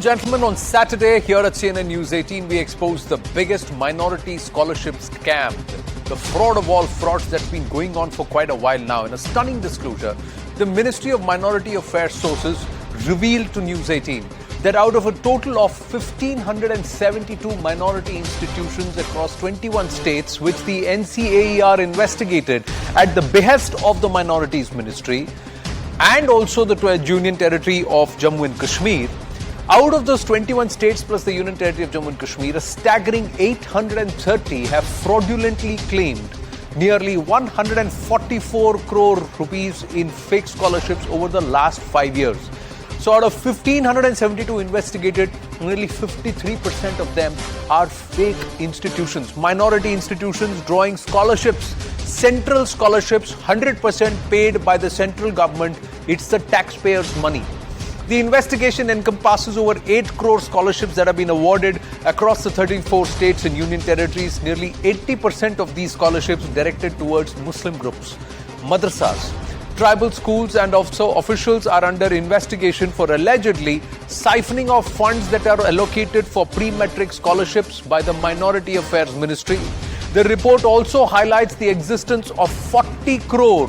Gentlemen, on Saturday here at CNN News 18, we exposed the biggest minority scholarship scam, the fraud of all frauds that's been going on for quite a while now. In a stunning disclosure, the Ministry of Minority Affairs sources revealed to News 18 that out of a total of 1,572 minority institutions across 21 states, which the NCEAR investigated at the behest of the Minorities Ministry and also the Union Territory of Jammu and Kashmir, out of those 21 states plus the Union Territory of Jammu and Kashmir, a staggering 830 have fraudulently claimed nearly 144 crore rupees in fake scholarships over the last 5 years. So out of 1,572 investigated, nearly 53% of them are fake institutions, minority institutions drawing scholarships, central scholarships, 100% paid by the central government. It's the taxpayers' money. The investigation encompasses over 8 crore scholarships that have been awarded across the 34 states and union territories. Nearly 80% of these scholarships directed towards Muslim groups, Madrasas, tribal schools, and also officials are under investigation for allegedly siphoning off funds that are allocated for pre-matric scholarships by the Minority Affairs Ministry. The report also highlights the existence of 40 crore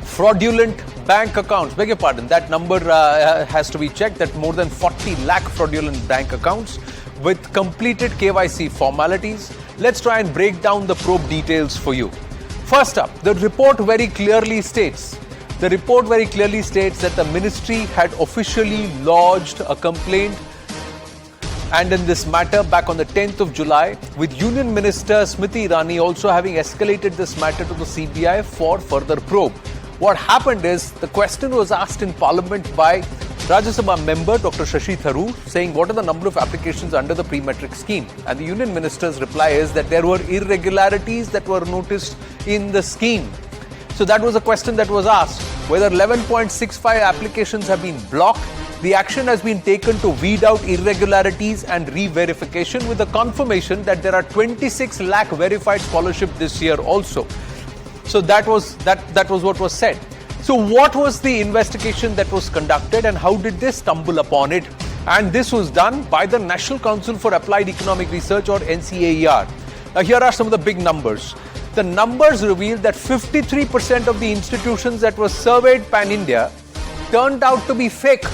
fraudulent bank accounts. Beg your pardon, that number has to be checked. That more than 40 lakh fraudulent bank accounts with completed KYC formalities. Let's try and break down the probe details for you. First up, the report very clearly states that the ministry had officially lodged a complaint and in this matter back on the 10th of July, with Union Minister Smriti Irani also having escalated this matter to the CBI for further probe. What happened is the question was asked in Parliament by Rajya Sabha member Dr. Shashi Tharoor, saying what are the number of applications under the pre-matric scheme? And the Union Minister's reply is that there were irregularities that were noticed in the scheme. So that was a question that was asked, whether 11.65 applications have been blocked. The action has been taken to weed out irregularities and re-verification, with the confirmation that there are 26 lakh verified scholarship this year also. So that was what was said. So what was the investigation that was conducted and how did they stumble upon it? And this was done by the National Council for Applied Economic Research, or NCEAR. Now here are some of the big numbers. The numbers reveal that 53% of the institutions that were surveyed pan-India turned out to be fake.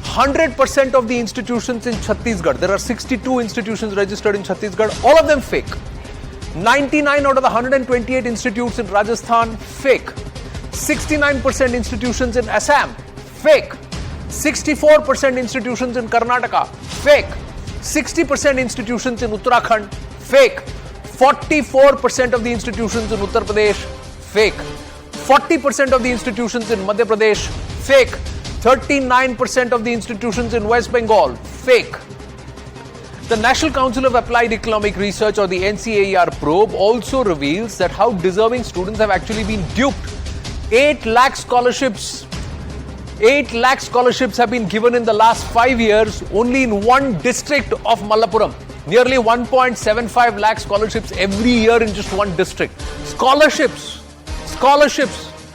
100% of the institutions in Chhattisgarh, there are 62 institutions registered in Chhattisgarh, all of them fake. 99 out of the 128 institutes in Rajasthan, fake. 69% institutions in Assam, fake. 64% institutions in Karnataka, fake. 60% institutions in Uttarakhand, fake. 44% of the institutions in Uttar Pradesh, fake. 40% of the institutions in Madhya Pradesh, fake. 39% of the institutions in West Bengal, fake. The National Council of Applied Economic Research, or the NCEAR probe, also reveals that how deserving students have actually been duped. 8 lakh scholarships have been given in the last 5 years only in one district of Malappuram. Nearly 1.75 lakh scholarships every year in just one district. Scholarships.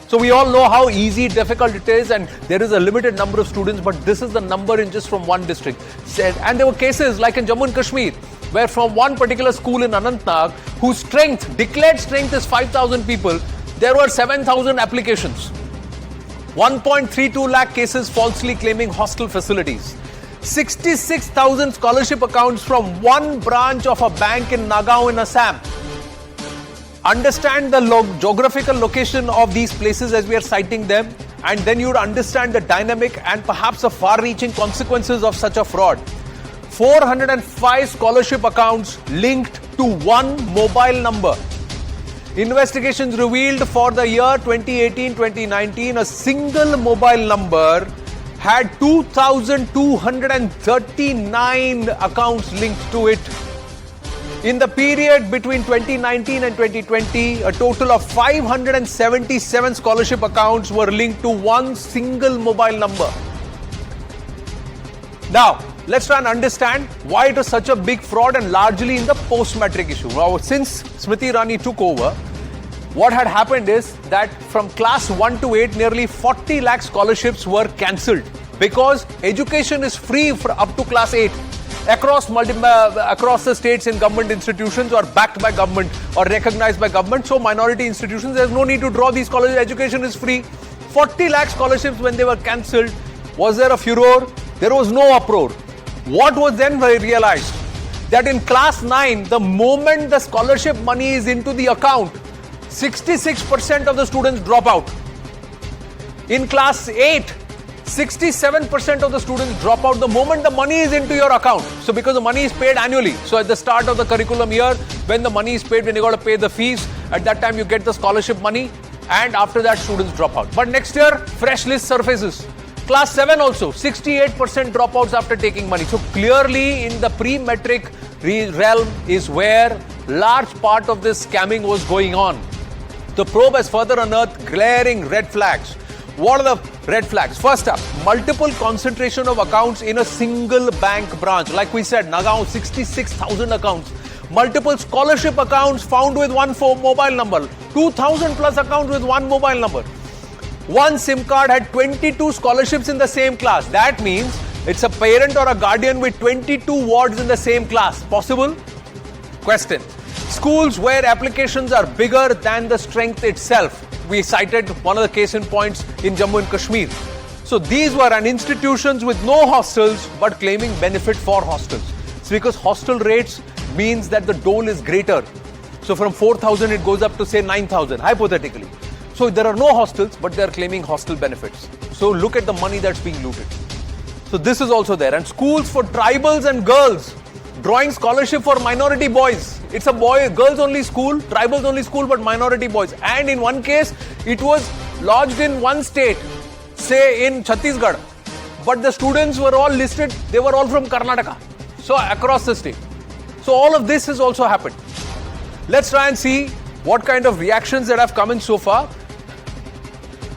So we all know how easy, difficult it is, and there is a limited number of students, but this is the number in just from one district. And there were cases like in Jammu and Kashmir, where from one particular school in Anantnag, whose declared strength is 5,000 people, there were 7,000 applications. 1.32 lakh cases falsely claiming hostel facilities. 66,000 scholarship accounts from one branch of a bank in Nagaon in Assam. Understand the geographical location of these places as we are citing them, and then you would understand the dynamic and perhaps the far-reaching consequences of such a fraud. 405 scholarship accounts linked to one mobile number. Investigations revealed for the year 2018-2019, a single mobile number had 2,239 accounts linked to it. In the period between 2019 and 2020, a total of 577 scholarship accounts were linked to one single mobile number. Now, let's try and understand why it was such a big fraud, and largely in the post-matric issue. Now, since Smriti Irani took over, what had happened is that from class 1 to 8, nearly 40 lakh scholarships were cancelled. Because education is free for up to class 8 across the states in government institutions or backed by government or recognized by government. So minority institutions, there's no need to draw these colleges. Education is free. 40 lakh scholarships when they were cancelled. Was there a furor? There was no uproar. What was then realized? That in class 9, the moment the scholarship money is into the account, 66% of the students drop out. In class 8, 67% of the students drop out the moment the money is into your account. So because the money is paid annually. So at the start of the curriculum year, when the money is paid, when you got to pay the fees, at that time you get the scholarship money, and after that students drop out. But next year, fresh list surfaces. Class 7 also, 68% dropouts after taking money. So clearly in the pre-metric realm is where large part of this scamming was going on. The probe has further unearthed glaring red flags. What are the red flags? First up, multiple concentration of accounts in a single bank branch. Like we said, Nagaon, 66,000 accounts. Multiple scholarship accounts found with one mobile number. 2,000 plus accounts with one mobile number. One SIM card had 22 scholarships in the same class. That means it's a parent or a guardian with 22 wards in the same class. Possible? Question. Schools where applications are bigger than the strength itself. We cited one of the case in points in Jammu and Kashmir. So these were institutions with no hostels but claiming benefit for hostels. So because hostel rates means that the dole is greater. So from 4,000 it goes up to say 9,000 hypothetically. So there are no hostels but they are claiming hostel benefits. So look at the money that's being looted. So this is also there. And schools for tribals and girls drawing scholarship for minority boys. It's a girls only school, tribals only school, but minority boys. And in one case, it was lodged in one state, say in Chhattisgarh. But the students were all listed, they were all from Karnataka. So across the state. So all of this has also happened. Let's try and see what kind of reactions that have come in so far.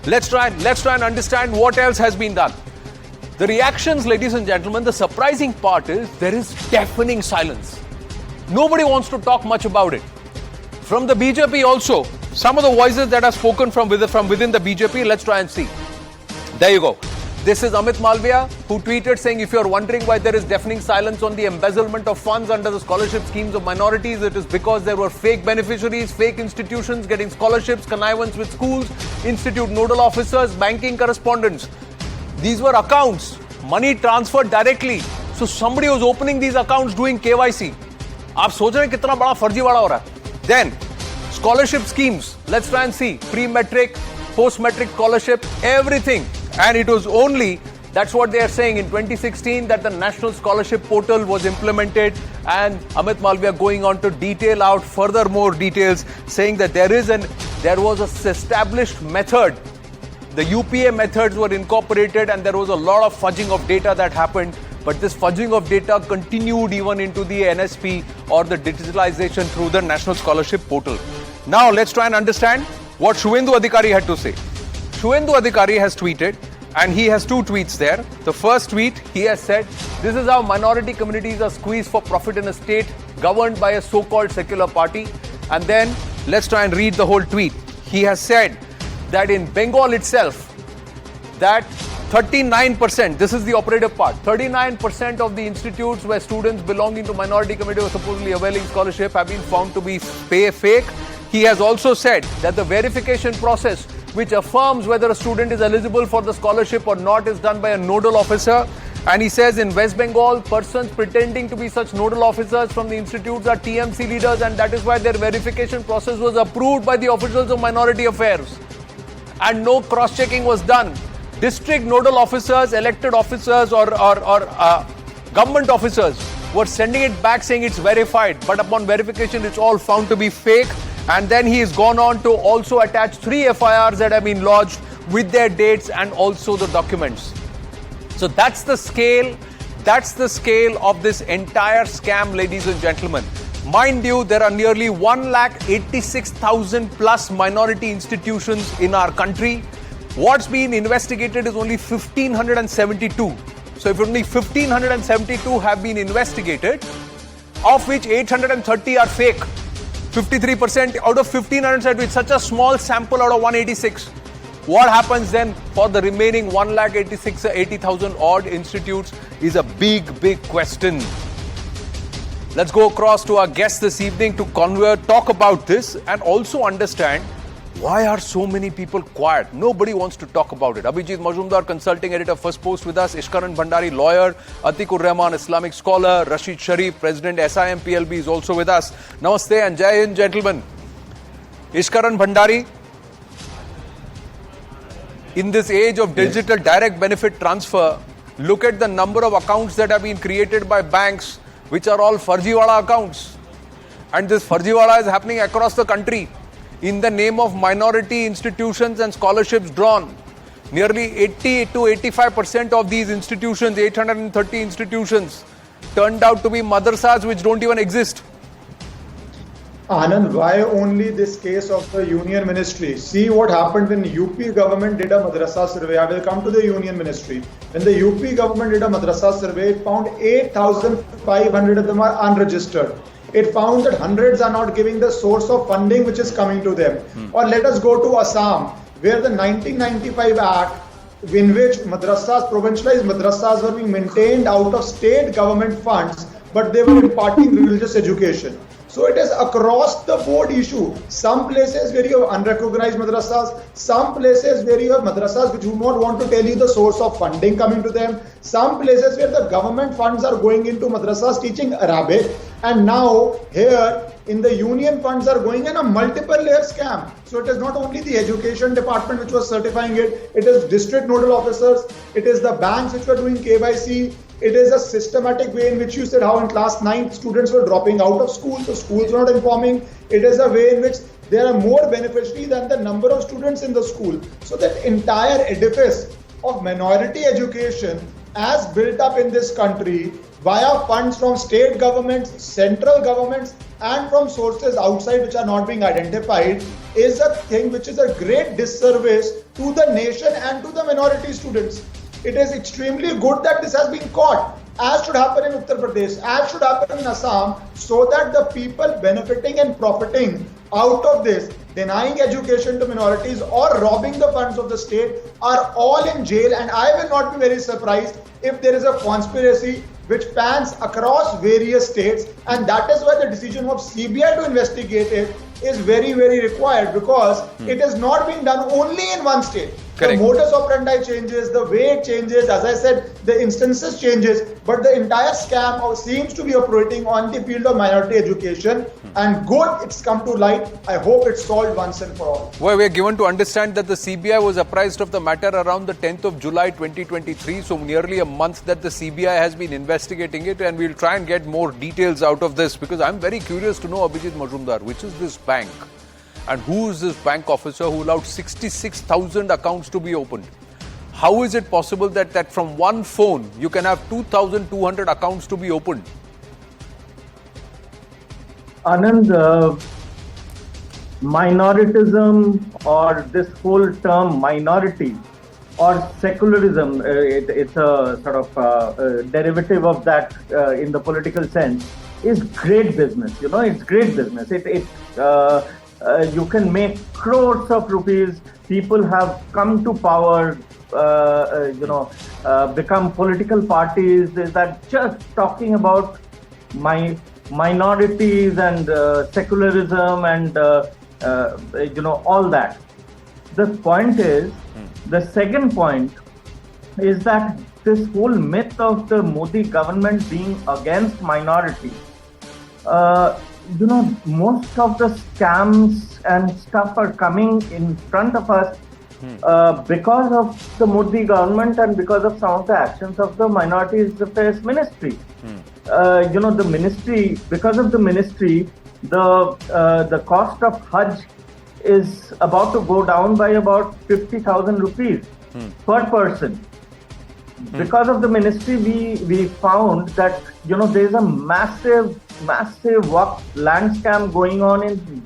Let's try and understand what else has been done. The reactions, ladies and gentlemen, the surprising part is there is deafening silence. Nobody wants to talk much about it. From the BJP also, some of the voices that have spoken from within the BJP, let's try and see. There you go. This is Amit Malviya, who tweeted saying, if you're wondering why there is deafening silence on the embezzlement of funds under the scholarship schemes of minorities, it is because there were fake beneficiaries, fake institutions getting scholarships, connivance with schools, institute nodal officers, banking correspondents. These were accounts, money transferred directly. So somebody was opening these accounts doing KYC. आप सोच रहे हैं कितना बड़ा फर्जीवाड़ा हो रहा है? Then, scholarship schemes. Let's try and see. Pre-metric, post-metric scholarship, everything. And it was only, that's what they are saying, in 2016 that the National Scholarship Portal was implemented, and Amit Malviya going on to detail out further more details, saying that there was a established method. The UPA methods were incorporated and there was a lot of fudging of data that happened. But this fudging of data continued even into the NSP or the digitalization through the National Scholarship Portal. Now let's try and understand what Shuvendu Adhikari had to say. Shuvendu Adhikari has tweeted, and he has two tweets there. The first tweet, he has said, this is how minority communities are squeezed for profit in a state governed by a so-called secular party. And then let's try and read the whole tweet. He has said that in Bengal itself, that 39%, this is the operative part, 39% of the institutes where students belonging to minority community were supposedly availing scholarship have been found to be fake. He has also said that the verification process which affirms whether a student is eligible for the scholarship or not is done by a nodal officer. And he says in West Bengal, persons pretending to be such nodal officers from the institutes are TMC leaders, and that is why their verification process was approved by the officials of minority affairs. And no cross-checking was done. District nodal officers, elected officers or government officers were sending it back saying it's verified, but upon verification it's all found to be fake. And then he has gone on to also attach 3 FIRs that have been lodged with their dates and also the documents. So that's the scale of this entire scam, ladies and gentlemen. Mind you, there are nearly 186,000 plus minority institutions in our country. What's been investigated is only 1,572. So if only 1,572 have been investigated, of which 830 are fake, 53% out of 1,570, it's such a small sample out of 186. What happens then for the remaining 1,80,000 odd institutes is a big question. Let's go across to our guests this evening to talk about this and also understand why are so many people quiet? Nobody wants to talk about it. Abhijit Majumdar, consulting editor, First Post with us. Ishkaran Bhandari, lawyer. Atikur Rahman, Islamic scholar. Rashid Sharif, President SIMPLB is also with us. Namaste and Jai Hind, gentlemen. Ishkaran Bhandari, in this age of digital direct benefit transfer, look at the number of accounts that have been created by banks, which are all Farjiwala accounts. And this Farjiwala is happening across the country in the name of minority institutions and scholarships drawn. Nearly 80 to 85% of these institutions, 830 institutions, turned out to be madrasas which don't even exist. Anand, why only this case of the union ministry? See what happened when UP government did a madrasa survey. I will come to the union ministry. When the UP government did a madrasa survey, it found 8,500 of them are unregistered. It found that hundreds are not giving the source of funding which is coming to them. Or let us go to Assam, where the 1995 Act, in which madrasas, provincialized madrasas were being maintained out of state government funds, but they were imparting religious education. So it is across the board issue. Some places where you have unrecognized madrasas, some places where you have madrasas which do not want to tell you the source of funding coming to them, some places where the government funds are going into madrasas teaching Arabic, and now here in the union funds are going in a multiple layer scam. So it is not only the education department which was certifying it, it is district nodal officers, it is the banks which were doing KYC, it is a systematic way in which you said how in class 9 students were dropping out of school, so schools were not informing. It is a way in which there are more beneficiaries than the number of students in the school. So that entire edifice of minority education as built up in this country via funds from state governments, central governments, and from sources outside which are not being identified is a thing which is a great disservice to the nation and to the minority students. It is extremely good that this has been caught, as should happen in Uttar Pradesh, as should happen in Assam, so that the people benefiting and profiting out of this, denying education to minorities or robbing the funds of the state, are all in jail. And I will not be very surprised if there is a conspiracy which spans across various states, and that is why the decision of CBI to investigate it is very required, because it is not being done only in one state. Correct. The modus operandi changes, the way it changes, as I said, the instances changes, but the entire scam seems to be operating on the field of minority education, and good it's come to light. I hope it's solved once and for all. Well, we are given to understand that the CBI was apprised of the matter around the 10th of July 2023, so nearly a month that the CBI has been investigating it, and we'll try and get more details out of this, because I'm very curious to know, Abhijit Majumdar, which is this bank? And who is this bank officer who allowed 66,000 accounts to be opened? How is it possible that from one phone you can have 2,200 accounts to be opened? Anand, minoritism, or this whole term minority or secularism, it's a sort of derivative of that in the political sense, is great business. You know, it's great business. You can make crores of rupees. People have come to power, become political parties. That just talking about minorities and secularism and all that. The point is, the second point is that this whole myth of the Modi government being against minorities. Most of the scams and stuff are coming in front of us because of the Modi government and because of some of the actions of the Minorities Affairs Ministry. The ministry, because of the ministry, the cost of Hajj is about to go down by about 50,000 rupees per person. Because of the ministry, we found that there is a massive land scam going on in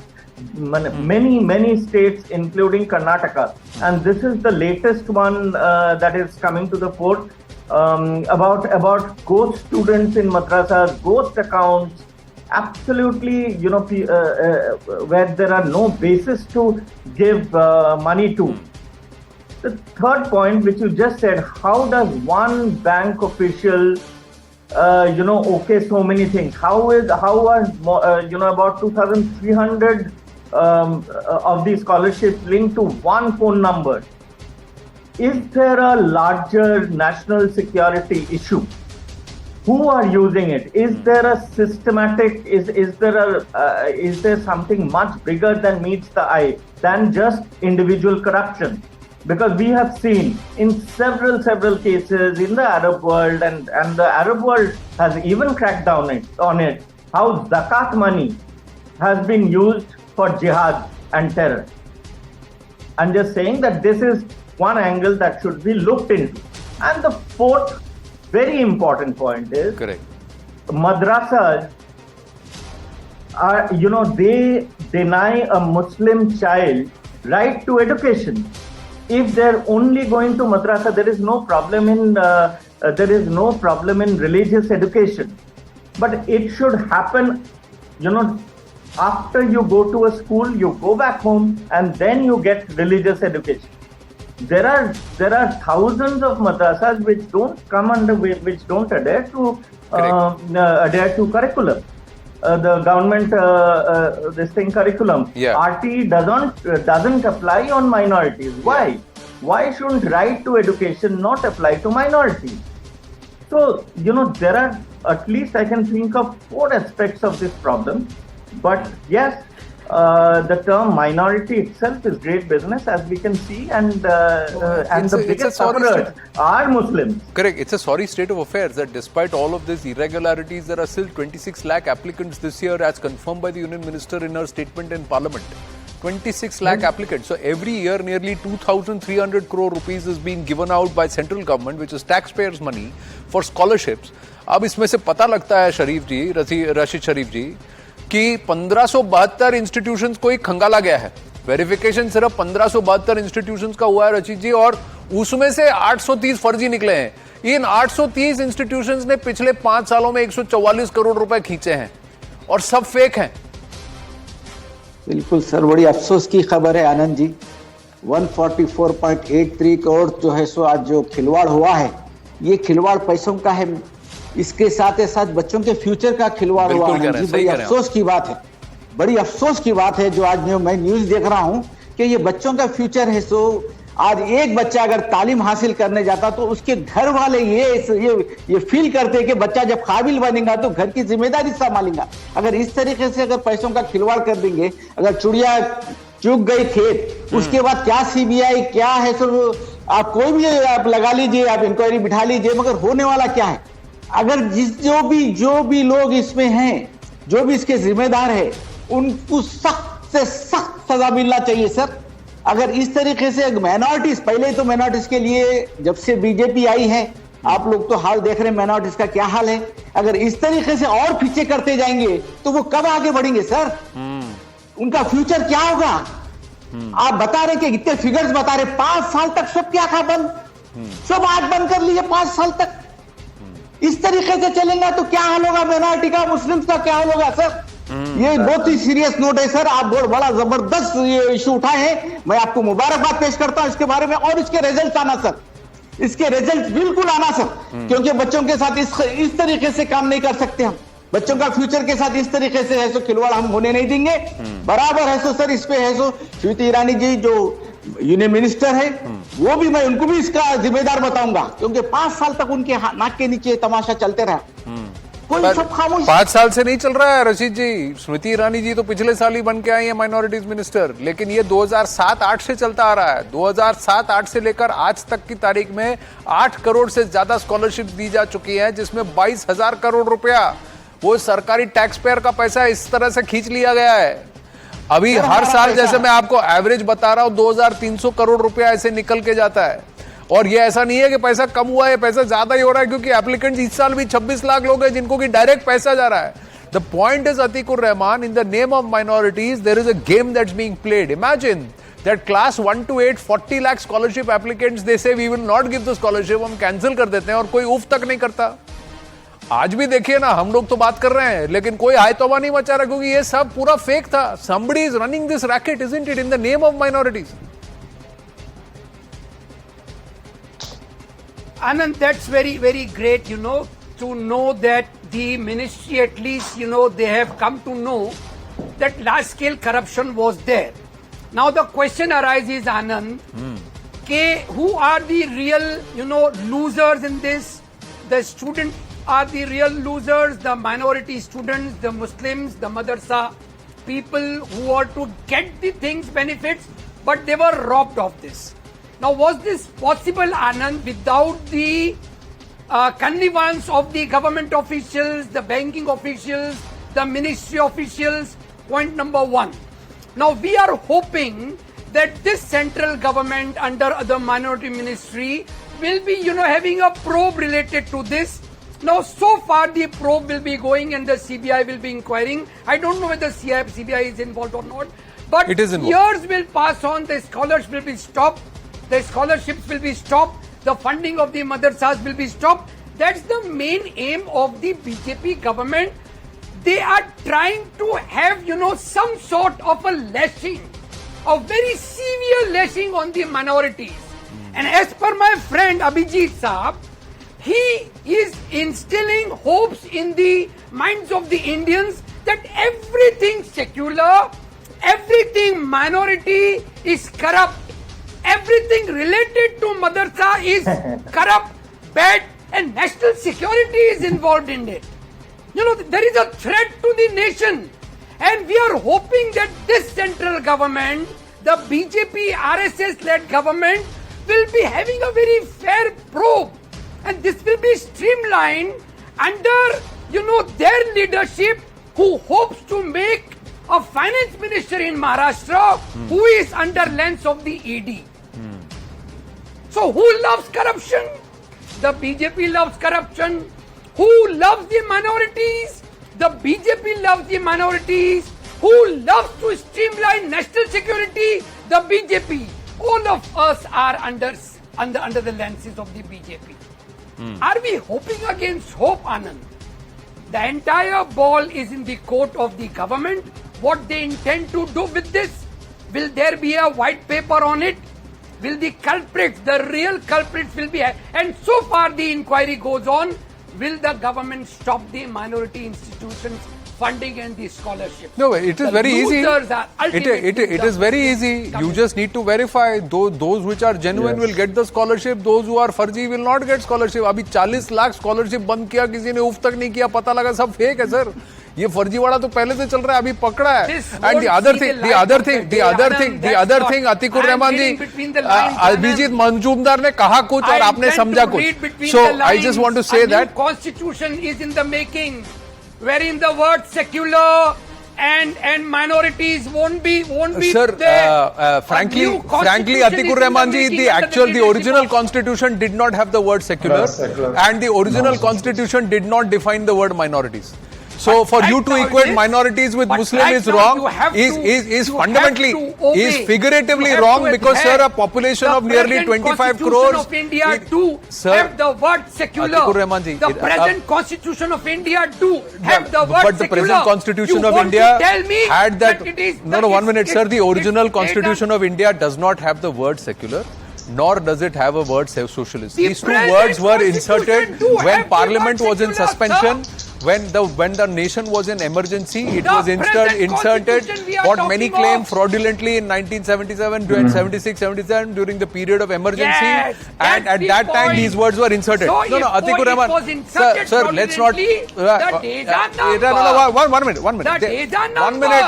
many states, including Karnataka, and this is the latest one that is coming to the fore about ghost students in madrasas, ghost accounts, absolutely where there are no basis to give money to. The third point, which you just said, how does one bank official, okay so many things? How are about 2,300 of these scholarships linked to one phone number? Is there a larger national security issue? Who are using it? Is there a systematic? Is there something much bigger than meets the eye than just individual corruption? Because we have seen in several cases in the Arab world, and the Arab world has even cracked down on it, how zakat money has been used for jihad and terror. I'm just saying that this is one angle that should be looked into. And the fourth very important point is, correct, madrasas are, they deny a Muslim child right to education. If they're only going to madrasa, there is no problem in religious education. But it should happen, after you go to a school, you go back home and then you get religious education. There are thousands of madrasas which don't adhere to curriculum. The government curriculum. Yeah. RT doesn't apply on minorities. Why? Yeah. Why shouldn't right to education not apply to minorities? So there are, at least I can think of 4 aspects of this problem. But yes, the term minority itself is great business, as we can see, and the biggest sufferers are Muslims. Correct. It's a sorry state of affairs that despite all of these irregularities, there are still 26 lakh applicants this year, as confirmed by the Union Minister in her statement in Parliament. 26 lakh applicants. So every year, nearly 2,300 crore rupees is being given out by central government, which is taxpayers' money, for scholarships. अब इसमें से पता लगता है रशीद शरीफ जी, कि 1572 institutions को ही खंगाला गया है। वेरिफिकेशन सिर्फ 1572 इंस्टीट्यूशंस का हुआ है रशीद जी, और उसमें से 830 फर्जी निकले हैं। इन 830 इंस्टीट्यूशंस ने पिछले 5 सालों में 144 करोड़ रुपए खींचे हैं, और सब फेक हैं। बिल्कुल सर, बड़ी अफसोस की खबर है आनंद जी। 144.83 करोड़ जो है सो आज जो खिलवाड़ हुआ है, ये खिलवाड़ पैसों का है, इसके साथ साथ बच्चों के फ्यूचर का खिलवाड़ हुआ है। बड़ी अफसोस की बात है, बड़ी अफसोस की बात है। जो आज मैं न्यूज देख रहा हूं कि ये बच्चों का फ्यूचर है, सो आज एक बच्चा अगर तालीम हासिल करने जाता तो उसके घर वाले ये फील करते कि बच्चा जब काबिल बनेगा तो घर की जिम्मेदारी संभालेगा। अगर इस तरीके से अगर पैसों का खिलवाड़ कर देंगे, अगर चिड़िया चूक गई खेत, उसके बाद क्या सीबीआई क्या है, सब आप कोई भी आप लगा लीजिए, आप इंक्वायरी बिठा लीजिए, मगर होने वाला क्या है? अगर जो भी लोग इसमें हैं, जो भी इसके जिम्मेदार है, उनको सख्त से सख्त सजा मिलना चाहिए सर। अगर इस तरीके से माइनॉरिटीज, पहले तो माइनॉरिटीज के लिए जब से बीजेपी आई है, आप लोग तो हाल देख रहे हैं माइनॉरिटीज का क्या हाल है। अगर इस तरीके से और पीछे करते जाएंगे तो वो कब आगे बढ़ेंगे सर? उनका फ्यूचर क्या होगा? आप बता रहे कि इतने फिगर्स बता रहे, 5 साल तक सब क्या था बंद, सब आज बंद कर लीजिए 5 साल तक। इस तरीके से चलेगा तो क्या हाल होगा माइनॉरिटी का, मुस्लिम्स का क्या हाल होगा सर? ये बहुत ही सीरियस नोट है सर, आप बहुत बड़ा जबरदस्त ये इशू उठाए हैं। मैं आपको मुबारकबाद पेश करता हूं इसके बारे में, और इसके रिजल्ट आना सर, इसके रिजल्ट बिल्कुल आना सर, क्योंकि बच्चों के साथ इस तरीके से काम नहीं कर सकते हम। बच्चों का फ्यूचर के साथ इस तरीके से है सो खिलवाड़ हम होने नहीं देंगे। बराबर है सो सर, इस पे है सो स्मृति ईरानी जी जो यूनियन मिनिस्टर है, वो भी मैं उनको भी इसका जिम्मेदार बताऊंगा, क्योंकि 5 साल तक उनके नाक के नीचे तमाशा चलते रहा। कोई सब खामोश। 5 साल से नहीं चल रहा है रशीद जी। स्मृति ईरानी जी तो पिछले साल ही बन के आई है माइनॉरिटीज मिनिस्टर, लेकिन ये 2007-8 से चलता आ रहा है। 2007-8 से लेकर आज तक की तारीख में 8 करोड़ से ज्यादा स्कॉलरशिप दी जा चुकी है, जिसमें 22,000 करोड़ रुपया वो सरकारी टैक्स पेयर का पैसा इस तरह से खींच लिया गया है। अभी हर साल जैसे मैं आपको एवरेज बता रहा हूं, 2,300 करोड़ रुपया ऐसे निकल के जाता है। और ये ऐसा नहीं है कि पैसा कम हुआ है, पैसा ज्यादा ही हो रहा है, क्योंकि एप्लीकेंट्स इस साल भी 26 लाख लोग हैं जिनको की डायरेक्ट पैसा जा रहा है। The point is Atiqur Rahman, in the name of minorities there is a game that's being played. Imagine that class 1 to 8 40 lakh scholarship applicants, they say we will not give the scholarship, हम कैंसिल कर देते हैं, और कोई उफ तक नहीं करता। आज भी देखिए ना, हम लोग तो बात कर रहे हैं लेकिन कोई हाय तौबा नहीं मचा रहा, क्योंकि ये सब पूरा फेक था। somebody is running this racket, isn't it, in the name of minorities? Anand, that's very, very great, to know that the ministry, at least, they have come to know that large-scale corruption was there. Now the question arises, Anand, who are the real, losers in this? The students are the real losers, the minority students, the Muslims, the Madrasa people who are to get the things, benefits, but they were robbed of this. Now, was this possible, Anand, without the connivance of the government officials, the banking officials, the ministry officials? Point number one. Now, we are hoping that this central government under the minority ministry will be, having a probe related to this. Now, so far the probe will be going and the CBI will be inquiring. I don't know whether CBI is involved or not. But it is involved. Years will pass on, the scholars will be stopped. The scholarships will be stopped. The funding of the madrasas will be stopped. That's the main aim of the BJP government. They are trying to have, some sort of a lashing, a very severe lashing on the minorities. And as per my friend Abhijit Saab, he is instilling hopes in the minds of the Indians that everything secular, everything minority is corrupt. Everything related to madrasa is corrupt, bad, and national security is involved in it. There is a threat to the nation. And we are hoping that this central government, the BJP, RSS-led government, will be having a very fair probe. And this will be streamlined under, their leadership, who hopes to make a finance minister in Maharashtra who is under lens of the ED. So who loves corruption? The BJP loves corruption. Who loves the minorities? The BJP loves the minorities. Who loves to streamline national security? The BJP. All of us are under the lenses of the BJP. Are we hoping against hope, Anand? The entire ball is in the court of the government. What they intend to do with this? Will there be a white paper on it? Will the culprits, the real culprits will be... And so far the inquiry goes on. Will the government stop the minority institutions funding and the scholarships? No, it is very easy. It is very easy. You just need to verify. Those which are genuine will get the scholarship. Those who are farji will not get scholarship. अभी 40 lakh scholarship बंद किया, किसी ने उफ तक नहीं किया, पता लगा सब fake है सर. ये फर्जी वाला तो पहले से चल रहा है, अभी पकड़ा है. And the other thing, Atikur Rahman जी, अभिजीत मंजूमदार ने कहा कुछ और आपने समझा कुछ. So I just want to say that Constitution is in the making, wherein the word secular and minorities won't be sir, there. frankly, Atikur Rahman ji, the original constitution did not have the word secular, and the original constitution did not define the word minorities. So for you to equate minorities with Muslim is wrong, is fundamentally, is figuratively wrong, because sir, a population of nearly 25 crores. Of India do have the word secular. The present Constitution of India do have the word secular. But the present Constitution of India had that. No, 1 minute, sir. The original Constitution of India does not have the word secular, nor does it have a word socialist. These two words were inserted when Parliament was in suspension. When the nation was in emergency, it was inserted, what many claim fraudulently in 1977, 76, 77 during the period of emergency. Yes, and at that time, these words were inserted. So no, Atikur Rahman, sir, let's not.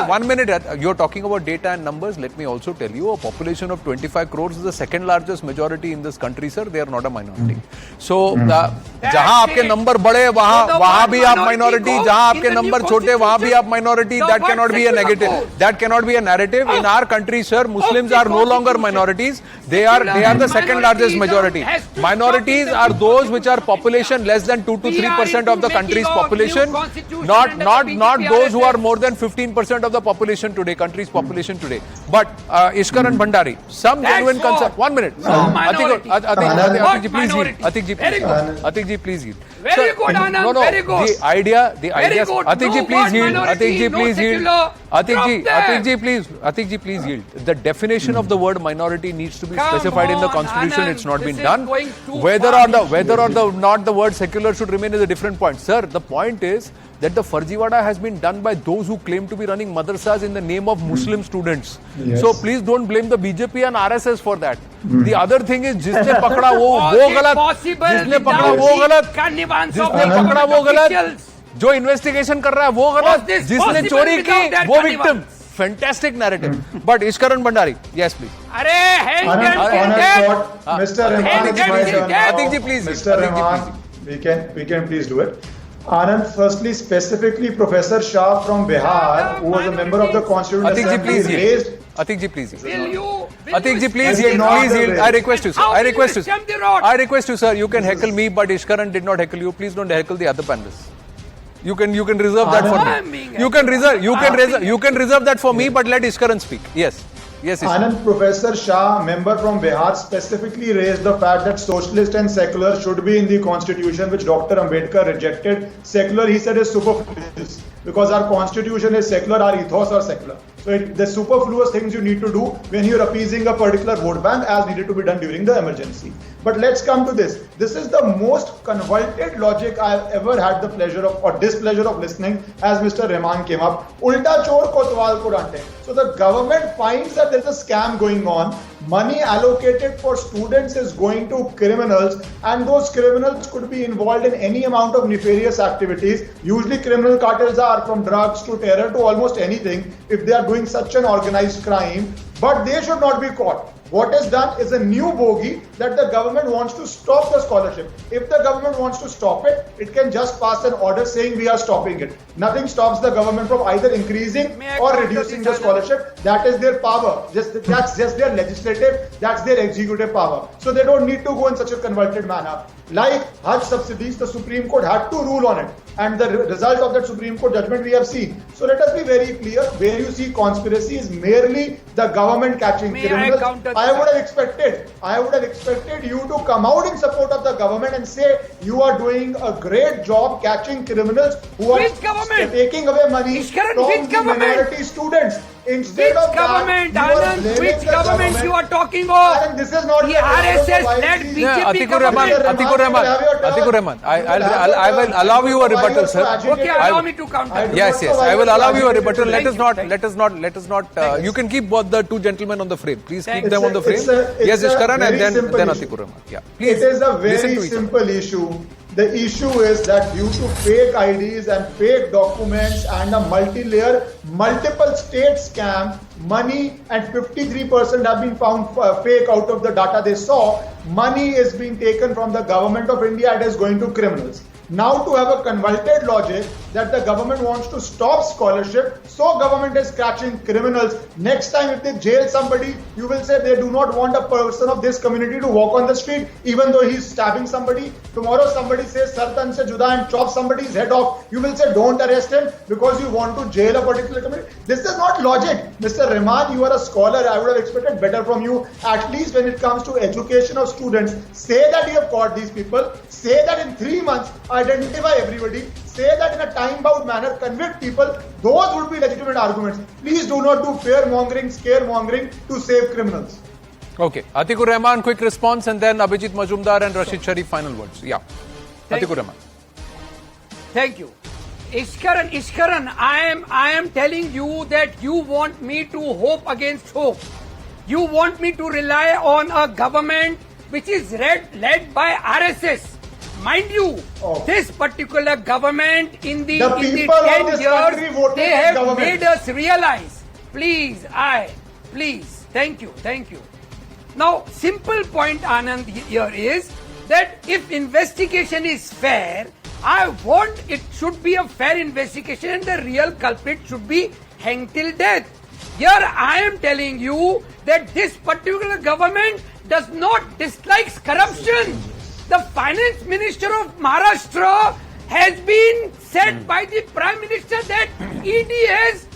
One minute. You're talking about data and numbers. Let me also tell you, a population of 25 crores is the second largest majority in this country, sir. They are not a minority. So, जहाँ आपके number बड़े वहाँ भी आप minority, जहाँ आपके number छोटे वहाँ भी आप minority. That cannot be a negative. That cannot be a narrative. In our country, sir, Muslims are no longer minorities. They are the second largest majority. Minorities are those which are population less than 2 to 3% of the country's population. Not those who are more than 15% of the population today, country's population today. But Ishkaran Bhandari, some genuine concern. 1 minute. Atik ji, please. Atik ji, ji, please yield. Very good, Anand. Very good. The idea. Very good. Atik ji, No please word yield. minority, Atik ji, no please yield. secular. Atik ji, please yield. The definition of the word minority needs to be Come specified in the on, constitution. Anand, It's not this been is done. going too Whether far. or not the word secular should remain is a different point. Sir, the point is that the Farjiwada has been done by those who claim to be running madrasas in the name of Muslim students. Yes. So please don't blame the BJP and RSS for that. The other thing is जिसने पकड़ा वो गलत, जिसने पकड़ा वो गलत, जिसने पकड़ा वो गलत, जो इन्वेस्टिगेशन कर रहा है वो गलत, जिसने चोरी की वो victim. Fantastic narrative. But Ishkaran Bhandari, yes please. Mr. Rahman, it's my turn now. Atik ji, please. Mr. Rahman, we can please do it. Anand, firstly, specifically Professor Shah from Bihar, who was a member of the Constituent Atik ji, Assembly, please raised... Atik ji, please. Will Atik ji, you please stem yield. the rod? Please yield. I request you, sir. How I will you request you. stem the rod? I request you, sir. You can heckle me, but Ishkaran did not heckle you. Please don't heckle the other panelists. You can reserve that for me. You can reserve that for me, but let Ishkaran speak. Yes. Yes, Anand, Professor Shah, member from Bihar, specifically raised the fact that socialist and secular should be in the constitution, which Dr. Ambedkar rejected. Secular, he said, is superfluous because our constitution is secular, our ethos are secular. So the superfluous things you need to do when you're appeasing a particular vote bank as needed to be done during the emergency. But let's come to this. This is the most convoluted logic I've ever had the pleasure of or displeasure of listening as Mr. Rahman came up. Ulta chor kotwal ko dante. So the government finds that there's a scam going on. Money allocated for students is going to criminals, and those criminals could be involved in any amount of nefarious activities. Usually criminal cartels are from drugs to terror to almost anything if they are doing such an organized crime, but they should not be caught. What is done is a new bogey that the government wants to stop the scholarship. If the government wants to stop it, it can just pass an order saying we are stopping it. Nothing stops the government from either increasing or reducing the scholarship. That is their power. That's just their legislative, that's their executive power. So they don't need to go in such a convoluted manner. Like Hajj subsidies, the Supreme Court had to rule on it. And the result of that Supreme Court judgment we have seen. So let us be very clear, where you see conspiracy is merely the government catching criminals. I would have expected you to come out in support of the government and say you are doing a great job catching criminals who are taking away money from the minority students. Instead of government, that, Anand, which government you are talking of? Anand, this is not the RSS-led BJP government. Atikur Rahman, I will allow you a rebuttal, sir. Okay, allow me to counter. Yes, I will allow you a rebuttal. Let us not. You can keep both the two gentlemen on the frame. Please keep them on the frame. Yes, Ishkaran, and then Atikur Rahman. Yeah, please. It is a very simple issue. The issue is that due to fake IDs and fake documents and a multi-layer, multiple state scam, money and 53% have been found fake out of the data they saw. Money is being taken from the government of India and is going to criminals. Now to have a convoluted logic that the government wants to stop scholarship, so government is catching criminals. Next time if they jail somebody, you will say they do not want a person of this community to walk on the street even though he's stabbing somebody. Tomorrow somebody says Sartan se juda and chop somebody's head off. You will say don't arrest him because you want to jail a particular community. This is not logic. Mr. Rahman, you are a scholar. I would have expected better from you. At least when it comes to education of students, say that you have caught these people. Say that in 3 months, identify everybody. Say that in a time-bound manner, convict people. Those would be legitimate arguments. Please do not do fear-mongering, scare-mongering to save criminals. Okay. Atikur Rahman, quick response, and then Abhijit Majumdar and Rashid Sharif, final words. Yeah. Atikur Rahman. Thank you. Ishkaran, I am telling you that you want me to hope against hope. You want me to rely on a government which is led by RSS. Mind you, this particular government in the 10 years, they have made us realize. Please, thank you. Now, simple point, Anand, here is that if investigation is fair, I want it should be a fair investigation and the real culprit should be hanged till death. Here I am telling you that this particular government does not dislike corruption. The finance minister of Maharashtra has been said by the Prime Minister that ED has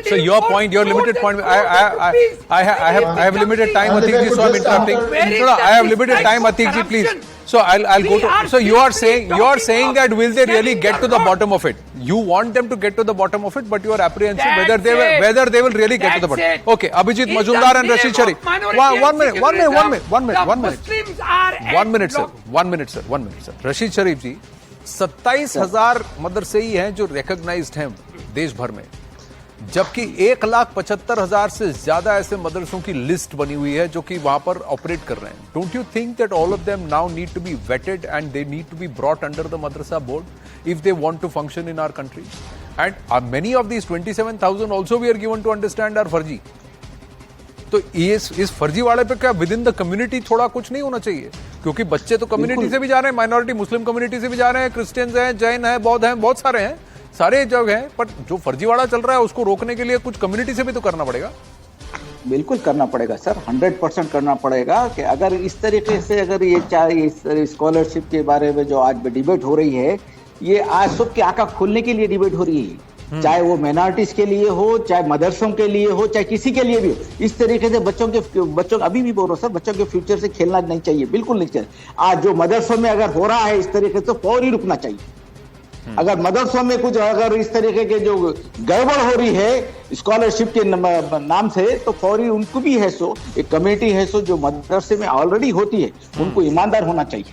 So your point, your limited point. I have limited time, Atik ji, so I'm interrupting. No, I have limited time, Atik ji, please. So I'll go to. So you are saying that will they really get to the bottom of it? You want them to get to the bottom of it, but you are apprehensive whether they will really get to the bottom. Okay, Abhijit Majumdar and Rashid Sharif. One minute, sir. Rashid Sharif ji, 27,000 मदरसे ही हैं जो recognised हैं देश भर में, जबकि 1,75,000 से ज्यादा ऐसे मदरसों की लिस्ट बनी हुई है जो कि वहां पर ऑपरेट कर रहे हैं. Don't you think that all of them now need to be vetted and they need to be brought under the Madrasa board if they want to function in our country? And many of these 27,000 also we are given to understand are फर्जी. तो इस फर्जी वाले पे क्या with in the community थोड़ा कुछ नहीं होना चाहिए? क्योंकि बच्चे तो कम्युनिटी से भी जा रहे हैं, माइनॉरिटी मुस्लिम कम्युनिटी से भी जा रहे हैं, क्रिश्चियंस हैं, जैन हैं, बौद्ध हैं, बहुत सारे हैं, सारे जगह हैं, पर जो फर्जीवाड़ा चल रहा है उसको रोकने के लिए कुछ कम्युनिटी से भी तो करना पड़ेगा. बिल्कुल करना पड़ेगा सर, 100% करना पड़ेगा. कि अगर इस तरीके से अगर ये स्कॉलरशिप के बारे में जो आज डिबेट हो रही है, ये आज सबकी आंखें खोलने के लिए डिबेट हो रही है, चाहे वो माइनॉरिटीज के लिए हो, चाहे मदरसों के लिए हो, चाहे किसी के लिए भी हो. इस तरीके से बच्चों अभी भी बोल रहा हूं सर, बच्चों के फ्यूचर से खेलना नहीं चाहिए, बिल्कुल नहीं चाहिए. आज जो मदरसों में अगर हो रहा है इस तरीके से, फौरी रुकना चाहिए. अगर मदरसों में कुछ अगर इस तरीके के जो गड़बड़ हो रही है स्कॉलरशिप के नाम से, तो फौरी उनको भी है सो एक कमेटी है सो जो मदरसे में ऑलरेडी होती है, उनको ईमानदार होना चाहिए.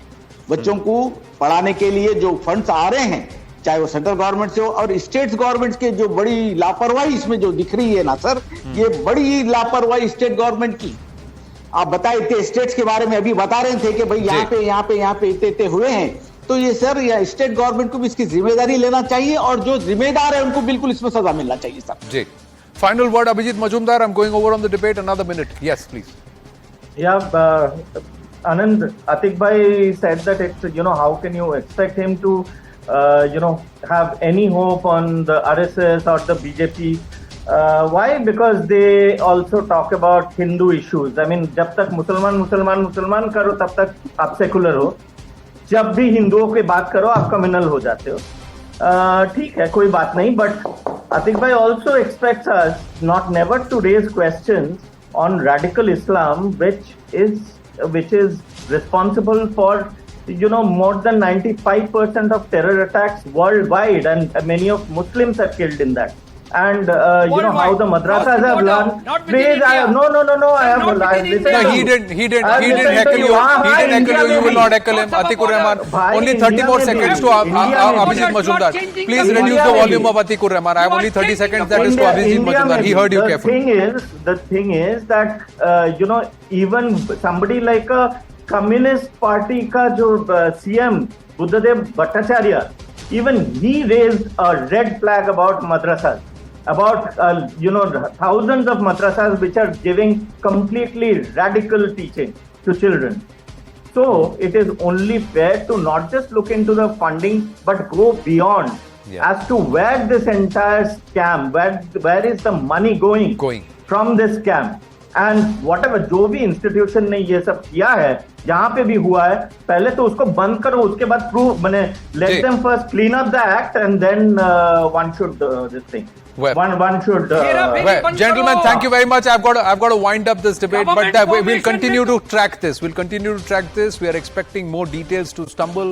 बच्चों को पढ़ाने के लिए जो फंड्स आ रहे हैं, चाहे वो सेंट्रल गवर्नमेंट से हो और स्टेट गवर्नमेंट के, जो बड़ी लापरवाही इसमें जो दिख रही है ना सर, ये बड़ी लापरवाही स्टेट गवर्नमेंट की. आप बताए स्टेट्स के बारे में अभी बता रहे थे कि भाई यहाँ पे इतने हुए हैं, तो ये सर या स्टेट गवर्नमेंट को भी इसकी जिम्मेदारी लेना चाहिए और जो जिम्मेदार है उनको बिल्कुल इसमें सजा मिलना चाहिए सर. जी, final word Abhijit Majumdar. I'm going over on the debate another minute. Yes, please. Yeah, Anand, Atik bhai said that it's, how can you expect him to have any hope on the RSS or the BJP? Why? Because they also talk about Hindu issues. I mean, जब तक मुसलमान करो तब तक आप secular हो, जब भी हिंदुओं की बात करो आप कम्युनल हो जाते हो. ठीक है, कोई बात नहीं, but Atik bhai also expects us never to raise questions on radical Islam, which is responsible for more than 95% of terror attacks worldwide, and many of Muslims are killed in that. And how the madrasas have learned. Please, no. I have listened. No, he didn't heckle you. He didn't heckle you. You will not heckle him. Atikur Rahman. Only 30 more seconds to Abhijit Majumdar. Please reduce the volume of Atikur Rahman. I have only 30 seconds. That is to Abhijit Majumdar. He heard you carefully. The thing is that even somebody like a communist party ka jo CM Buddhadev Bhattacharya, even he raised a red flag about madrasas, about thousands of madrasas which are giving completely radical teaching to children. So it is only fair to not just look into the funding but go beyond as to where this entire scam, where is the money going from this scam. And whatever जो भी institution ने ये सब किया है, जहां पे भी हुआ है, पहले तो उसको बंद करो, उसके बाद प्रूव बने, let them first clean up the act and then one should this thing. One should. Gentlemen, thank you very much. I've got to wind up this debate, but we'll continue to track this. We are expecting more details to stumble.